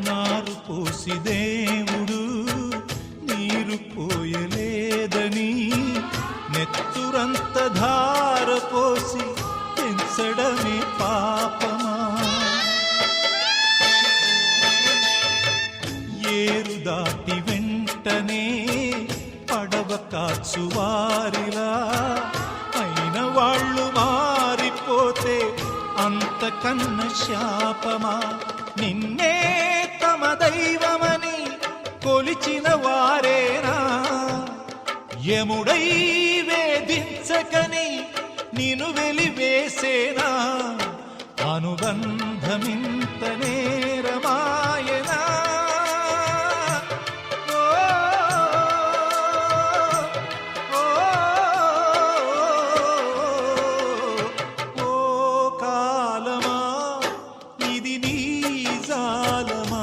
నారు పోసి దేవుడు నీరు పోయలేదని నెత్తురంత ధార పోసి పెంచడమే పాపమా? ఏరు దాటి వెంటనే పడవ కాచువారిలా అయిన వాళ్ళు మారిపోతే అంతకన్న శాపమా? నిన్నే తమ దైవమని కొలిచిన వారేనా యముడై వేధించకని నిను వెలివేసేనా? అనుబంధమింత నేరమాయ